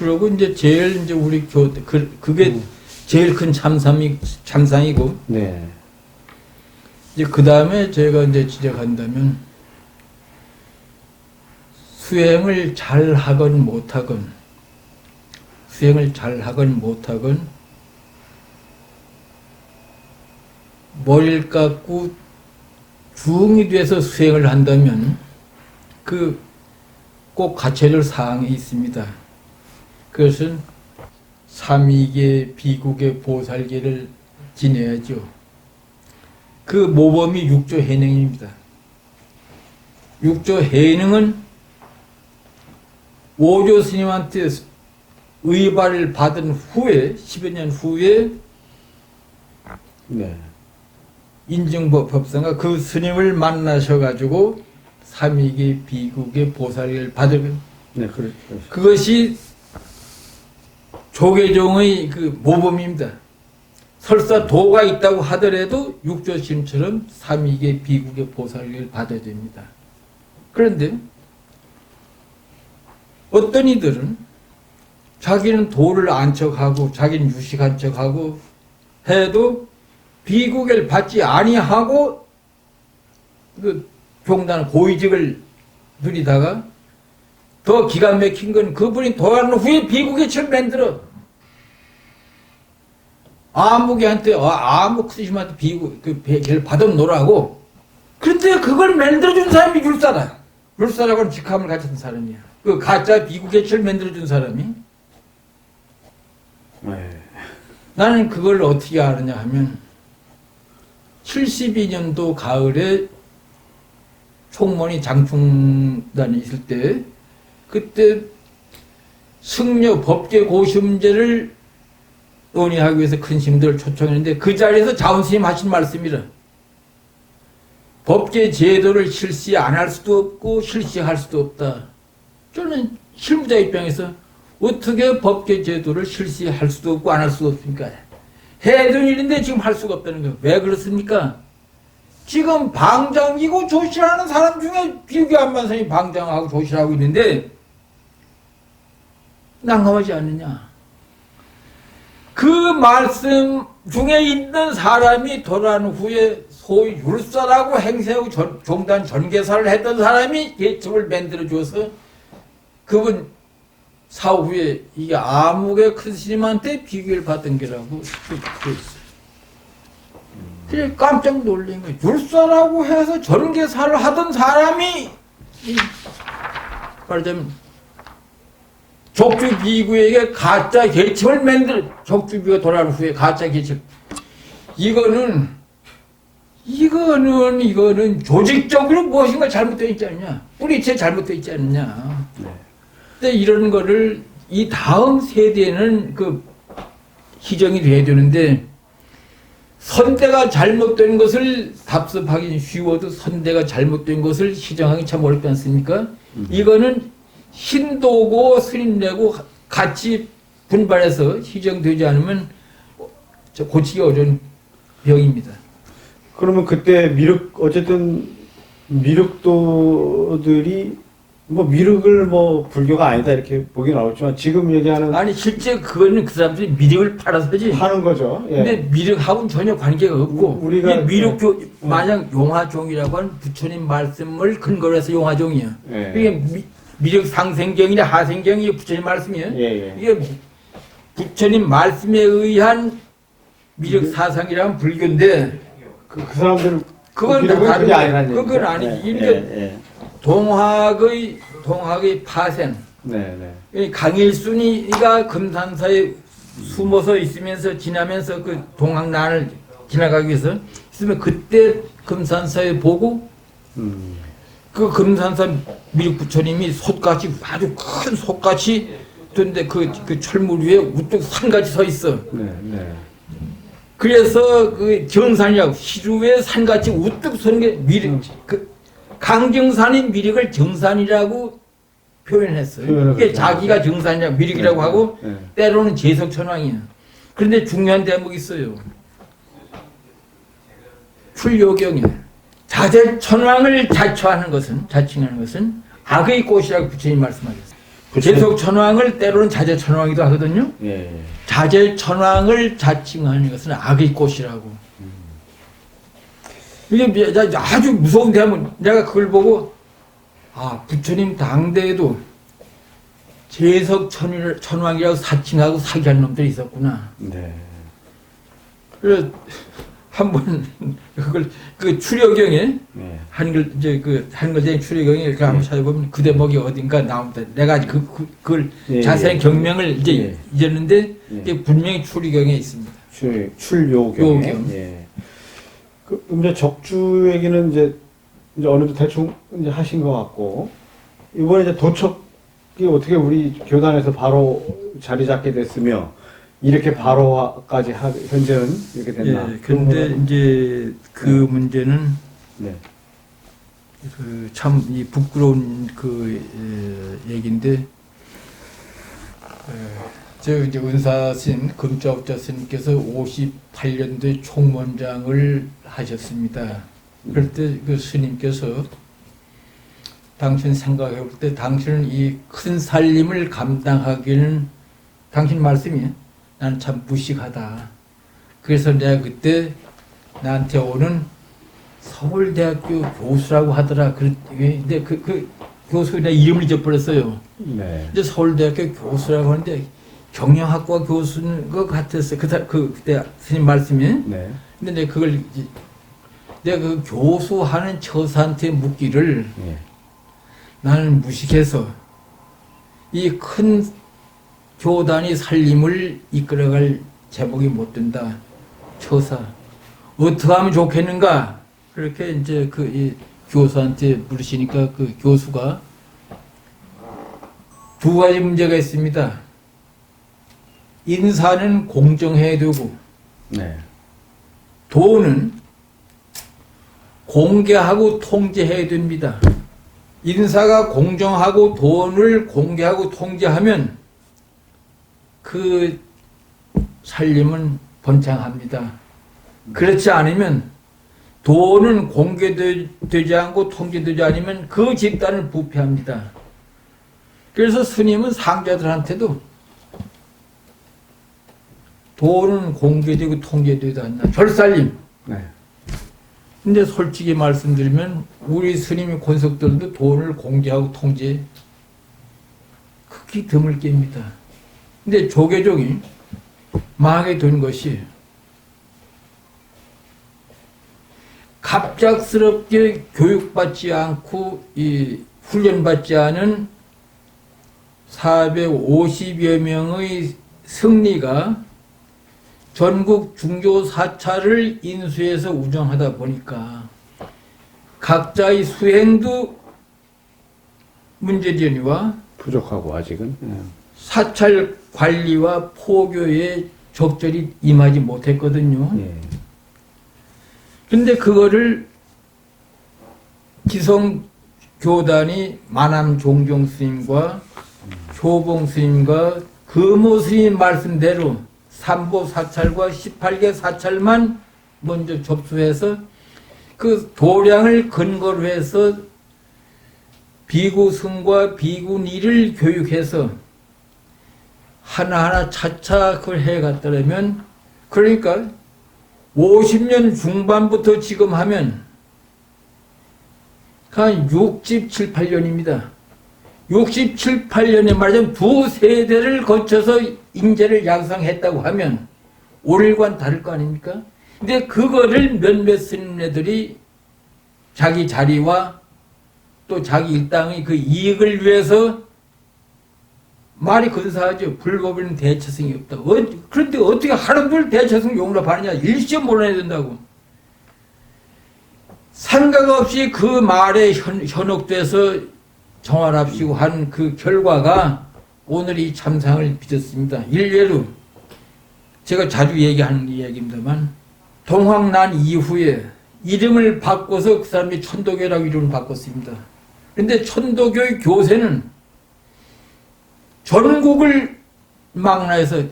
그러고 이제 제일 이제 우리 그게 제일 큰 참상이고. 네. 이제 그 다음에 제가 이제 지적한다면 수행을 잘 하건 못하건 머리를 깎고 중이 돼서 수행을 한다면 그 꼭 갖춰야 될 사항이 있습니다. 그것은 삼위계 비국의 보살계를 지내야죠. 그 모범이 육조 해능입니다. 육조 해능은 오조 스님한테 의발을 받은 후에 10여 년 후에 네. 인증법상가 그 스님을 만나셔가지고 삼위계 비국의 보살을 받은 네, 그것이 조계종의 그 모범입니다. 설사 도가 있다고 하더라도 육조스님처럼 삼위계 비국의 보살을 받아야 됩니다. 그런데 어떤 이들은 자기는 도를 안 척하고 자기는 유식한 척하고 해도 비국을 받지 아니하고 그 종단 고위직을 누리다가 더 기가 막힌 건 그분이 도한 후에 비국의 척 만들어 아무개한테 아무 스님한테 비국 그 배를 받아놓으라고. 그런데 그걸 만들어준 사람이 율사다. 율사라고는 직함을 가진 사람이야. 그 가짜 비국의 척 만들어준 사람이. 네. 나는 그걸 어떻게 아느냐 하면 72년도 가을에 총무원이 장충단에 있을 때 그때 승려 법계 고심제를 논의하기 위해서 큰 스님들을 초청했는데 그 자리에서 자원스님 하신 말씀이라 법계 제도를 실시 안 할 수도 없고 실시할 수도 없다. 저는 실무자 입장에서 어떻게 법계 제도를 실시할 수도 없고 안 할 수도 없습니까? 해둔 일인데 지금 할 수가 없다는 거예요. 왜 그렇습니까? 지금 방장이고 조실하는 사람 중에 비교한반선이 방장하고 조실하고 있는데 난감하지 않느냐? 그 말씀 중에 있는 사람이 돌아간 후에 소위 율사라고 행세하고 종단 전개사를 했던 사람이 개척을 만들어 줘서 그분 사후 후에 이게 아무개 큰 스님한테 비교를 받은 게라고 그랬어요. 그래 깜짝 놀란 거예요. 율사라고 해서 전개사를 하던 사람이 말하자면 족주 비구에게 가짜 개척을 만들어 족주비가 돌아간 후에 가짜 개척 이거는 조직적으로 무엇인가 잘못되어 있지 않냐? 뿌리채 잘못되어 있지 않느냐? 근데 이런 거를 이 다음 세대는 그 희정이 돼야 되는데 선대가 잘못된 것을 답습하기 쉬워도 선대가 잘못된 것을 희정하기 참 어렵지 않습니까? 이거는 신도고 스님내고 같이 분발해서 희정되지 않으면 고치기 어려운 병입니다. 그러면 그때 어쨌든 미륵도들이 뭐 미륵을 뭐 불교가 아니다 이렇게 보긴 어렵지만 지금 얘기하는 아니 실제 그거는 그 사람들이 미륵을 팔아서지 하는 거죠. 예. 근데 미륵하고는 전혀 관계가 없고 우리가 미륵교 만약 용화종이라고 하는 부처님 말씀을 근거로 해서 용화종이야. 예. 이게 미륵 상생경이나 하생경이 부처님 말씀이에요. 예. 이게 부처님 말씀에 의한 미륵 사상이라는 불교인데 그 사람들은 그건 미륵은 다른 그게 아니라는 그건 얘기죠? 아니지. 예. 이게 동학의 파생. 네. 강일순이가 금산사에 숨어서 있으면서 지나면서 그 동학난을 지나가기 위해서 있으면 그때 금산사에 보고 그 금산사 미륵 부처님이 솥같이 아주 큰 솥같이 던데 그 철물 위에 우뚝 산같이 서 있어. 네. 그래서 그 정산이라고 시루에 산같이 우뚝 서는 게 미륵. 그 강정산인 미륵을 정산이라고 표현했어요. 이게 자기가 정산이라고 미륵이라고 하고 때로는 제석천왕이야. 그런데 중요한 대목이 있어요. 출요경에 자제천왕을 자칭하는 것은 악의 꽃이라고 부처님 말씀하셨어요. 제석천왕을 때로는 자제천왕이기도 하거든요. 예. 자제천왕을 자칭하는 것은 악의 꽃이라고. 이게 아주 무서운 대하면 내가 그걸 보고 부처님 당대에도 제석천왕이라고 사칭하고 사기하는 놈들이 있었구나. 네. 그래서 한번 그걸 그 추려경에 네. 한글 이제 그 한글제 추려경에 이렇게 한번 찾아보면 그 대목이 어딘가 나옵니다. 내가 아직 그걸 예, 자세한 예. 경명을 이제 예. 잊었는데 예. 이게 분명히 추리경에 있습니다. 출요경. 요경. 예. 그 이제 적주 얘기는 이제 어느 정도 대충 이제 하신 것 같고 이번에 이제 도척이 어떻게 우리 교단에서 바로 자리 잡게 됐으며 이렇게 바로까지 현재는 이렇게 됐나? 예. 근데 이제 그 문제는 네. 그 참 이 부끄러운 그 얘기인데 저 이제 은사신 금자업자 스님께서 58년도에 총무원장을 하셨습니다. 그럴 때 그 스님께서 당신 생각해 볼 때 당신은 이 큰 살림을 감당하기는 당신 말씀이 나는 참 무식하다. 그래서 내가 그때 나한테 오는 서울대학교 교수라고 하더라. 근데 그 교수 내가 이름을 잊어버렸어요. 네. 이제 서울대학교 교수라고 하는데 경영학과 교수인 것 같았어요. 그때 스님 말씀이. 네. 근데 내가 그걸 내가 그 교수하는 처사한테 묻기를 예. 나는 무식해서 이 큰 교단이 살림을 이끌어갈 제목이 못 된다. 처사. 어떻게 하면 좋겠는가? 그렇게 이제 이 교수한테 물으시니까 그 교수가 두 가지 문제가 있습니다. 인사는 공정해야 되고, 네. 돈은 공개하고 통제해야 됩니다. 인사가 공정하고 돈을 공개하고 통제하면 그 살림은 번창합니다. 그렇지 않으면 돈은 공개되지 않고 통제되지 않으면 그 집단을 부패합니다. 그래서 스님은 상자들한테도 돈은 공개되고 통제되지 않나. 절살림. 네. 근데 솔직히 말씀드리면 우리 스님의 권석들도 돈을 공개하고 통제 극히 드물게입니다. 근데 조계종이 망하게 된 것이 갑작스럽게 교육받지 않고 이 훈련받지 않은 450여 명의 승리가 전국 중조 사찰을 인수해서 운영하다 보니까 각자의 수행도 문제되니와 부족하고 아직은. 사찰 관리와 포교에 적절히 임하지 못했거든요. 예. 근데 그거를 기성 교단이 만암 종종 스님과 효봉 스님과 금호 스님 말씀대로 삼보 사찰과 18개 사찰만 먼저 접수해서 그 도량을 근거로 해서 비구승과 비구니를 교육해서 하나하나 차차 그걸 해갔더라면 그러니까 50년 중반부터 지금 하면 한 67, 8년입니다. 67, 8년에 말하자면 두 세대를 거쳐서 인재를 양성했다고 하면 오늘과는 다를 거 아닙니까? 근데 그거를 몇몇 스님네들이 자기 자리와 또 자기 일당의 그 이익을 위해서 말이 근사하죠. 불법에는 대처성이 없다. 그런데 어떻게 하루불 대처성 용으로 바르냐. 일시에 몰아내야 된다고. 생각 없이 그 말에 현혹돼서 정화랍시고 한 그 결과가 오늘 이 참상을 빚었습니다. 일례로 제가 자주 얘기하는 이야기입니다만 동황난 이후에 이름을 바꿔서 그 사람이 천도교라고 이름을 바꿨습니다. 그런데 천도교의 교세는 전국을 망라해서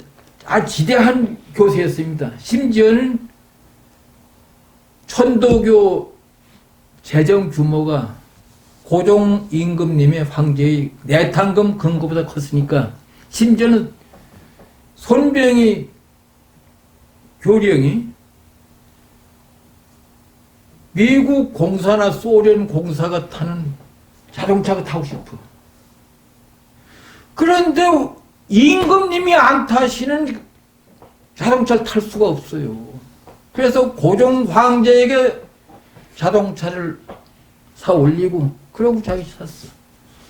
지대한 교세였습니다. 심지어는 천도교 재정 규모가 고종 임금님의 황제의 내탕금 그런 것보다 컸으니까 심지어는 손병이 교령이 미국 공사나 소련 공사가 타는 자동차가 타고 싶어. 그런데 임금님이 안 타시는 자동차를 탈 수가 없어요. 그래서 고종 황제에게 자동차를 사 올리고 그러고 자기 샀어.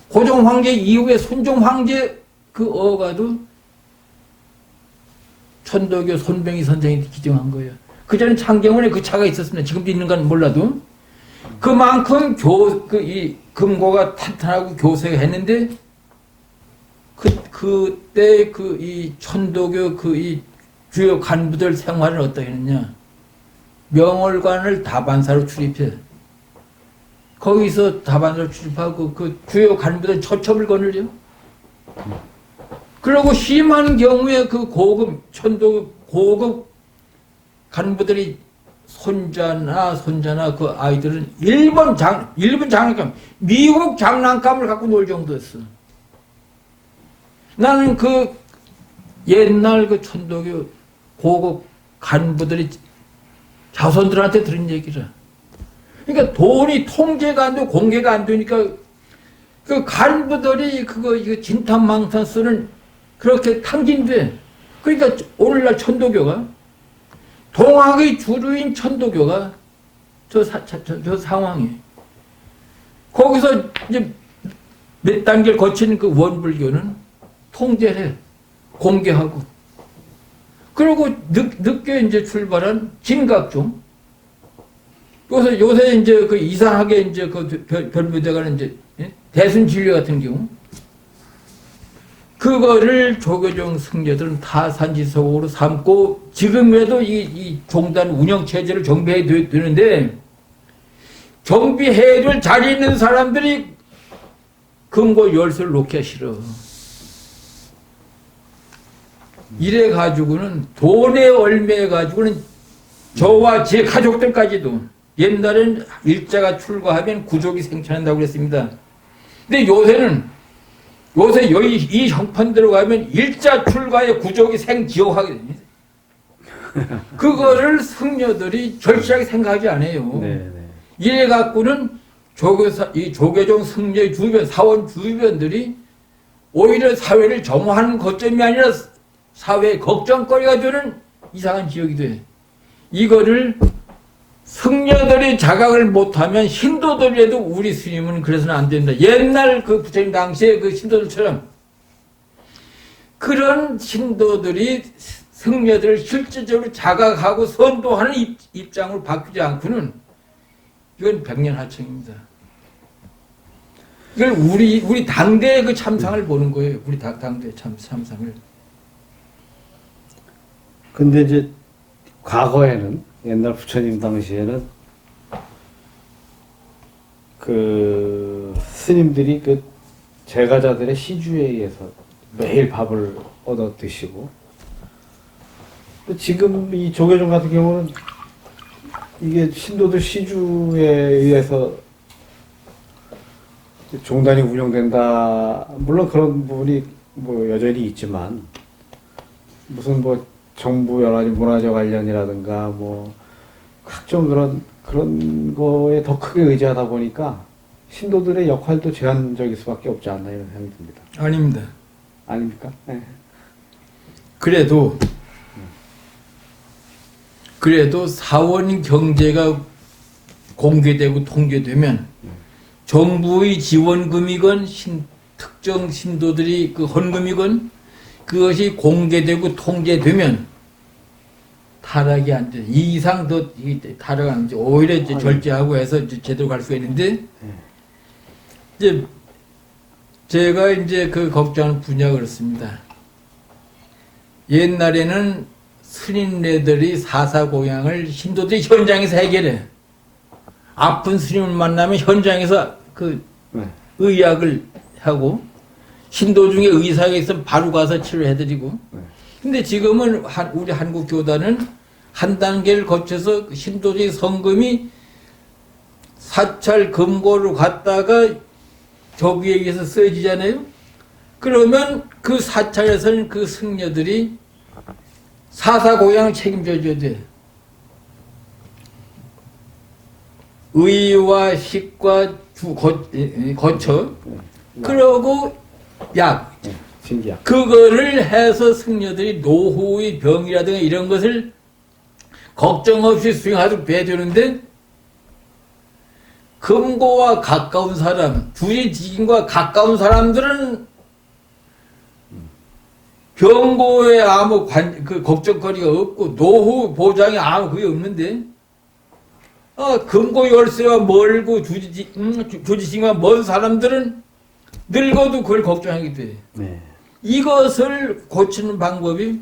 고종 황제 이후에 손종 황제 그 어가도 천도교 손병희 선생이 기증한 거예요. 그전에 창경원에 그 차가 있었습니다. 지금도 있는 건 몰라도 그만큼 이 금고가 탄탄하고 교세가 했는데 그때 이 천도교 이 주요 간부들 생활을 어떻게 했느냐. 명월관을 다반사로 출입해. 거기서 다반사로 출입하고 그 주요 간부들 처첩을 거느려. 그리고 심한 경우에 그 천도 고급 간부들이 손자나 그 아이들은 일본 장난감, 미국 장난감을 갖고 놀 정도였어. 나는 그 옛날 그 천도교 고급 간부들이 자손들한테 들은 얘기라. 그러니까 돈이 통제가 안 되고 공개가 안 되니까 그 간부들이 이거 진탕망탕 쓰는 그렇게 탕진돼. 그러니까 오늘날 천도교가 동학의 주류인 천도교가 저 상황이 거기서 이제 몇 단계를 거친 그 원불교는 통제를 해. 공개하고. 그리고 늦게 이제 출발한 진각종. 요새 이제 그 이상하게 이제 그 변부돼가는 이제 대순진료 같은 경우. 그거를 조계종 승려들은 다 산지석으로 삼고 지금에도 이 종단 운영체제를 정비해야 되는데 정비해줄 자리 있는 사람들이 금고 열쇠를 놓기가 싫어. 이래 가지고는 돈에 얼매해 가지고는 저와 제 가족들까지도 옛날엔 일자가 출가하면 구족이 생천한다고 그랬습니다. 근데 요새 이 형편대로 가면 일자 출가에 구족이 생지옥하게 됩니다. 그거를 승려들이 절실하게 생각하지 않아요. 이래 갖고는 이 조계종 승려의 주변, 사원 주변들이 오히려 사회를 정화하는 거점이 아니라 사회의 걱정거리가 되는 이상한 지역이 돼. 이거를 승려들이 자각을 못하면 신도들에도 우리 스님은 그래서는 안 된다. 옛날 그 부처님 당시에 그 신도들처럼 그런 신도들이 승려들을 실질적으로 자각하고 선도하는 입장으로 바뀌지 않고는 이건 백년하청입니다. 이걸 우리 당대의 그 참상을 보는 거예요. 우리 당대의 참상을. 근데 이제 과거에는 옛날 부처님 당시에는 그 스님들이 그 제가자들의 시주에 의해서 매일 밥을 얻어 드시고 지금 이 조계종 같은 경우는 이게 신도들 시주에 의해서 종단이 운영된다. 물론 그런 부분이 뭐 여전히 있지만 무슨 뭐 정부 여러 가지 문화적 관련이라든가 뭐 각종 그런 거에 더 크게 의지하다 보니까 신도들의 역할도 제한적일 수밖에 없지 않나 이런 생각이 듭니다. 아닙니다. 아닙니까? 네. 그래도 사원 경제가 공개되고 통제되면 정부의 지원금이건 특정 신도들이 그 헌금이건 그것이 공개되고 통제되면 타락이 안 돼. 이 이상 더 타락 안 돼. 오히려 이제 절제하고 해서 이제 제대로 갈 수가 있는데 이제 제가 이제 그 걱정하는 분야가 그렇습니다. 옛날에는 스님네들이 사사공양을 신도들이 현장에서 해결해. 아픈 스님을 만나면 현장에서 그 의학을 하고 신도 중에 의사가 있으면 바로 가서 치료해드리고. 근데 지금은 우리 한국 교단은 한 단계를 거쳐서 신도들의 성금이 사찰 금고로 갔다가 저기에 의해서 쓰여지잖아요. 그러면 그 사찰에서는 그 승려들이 사사고향을 책임져줘야 돼. 의와 식과 거처, 그러고 약, 신기약. 그거를 해서 승려들이 노후의 병이라든가 이런 것을 걱정 없이 수행하도록 해주는데, 금고와 가까운 사람, 부지지긴과 가까운 사람들은 병고에 아무 걱정거리가 없고 노후 보장에 아무 그게 없는데, 금고 열쇠와 멀고 주지신과 먼 사람들은 늙어도 그걸 걱정하게 돼. 네. 이것을 고치는 방법이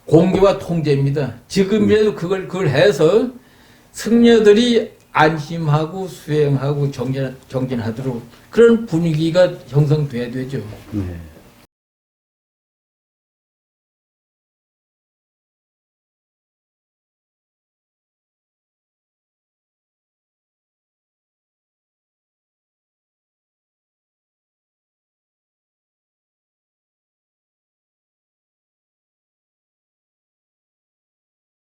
공개와 통제입니다. 지금이라도 그걸 해서 승려들이 안심하고 수행하고 정진하도록 그런 분위기가 형성돼야 되죠. 네.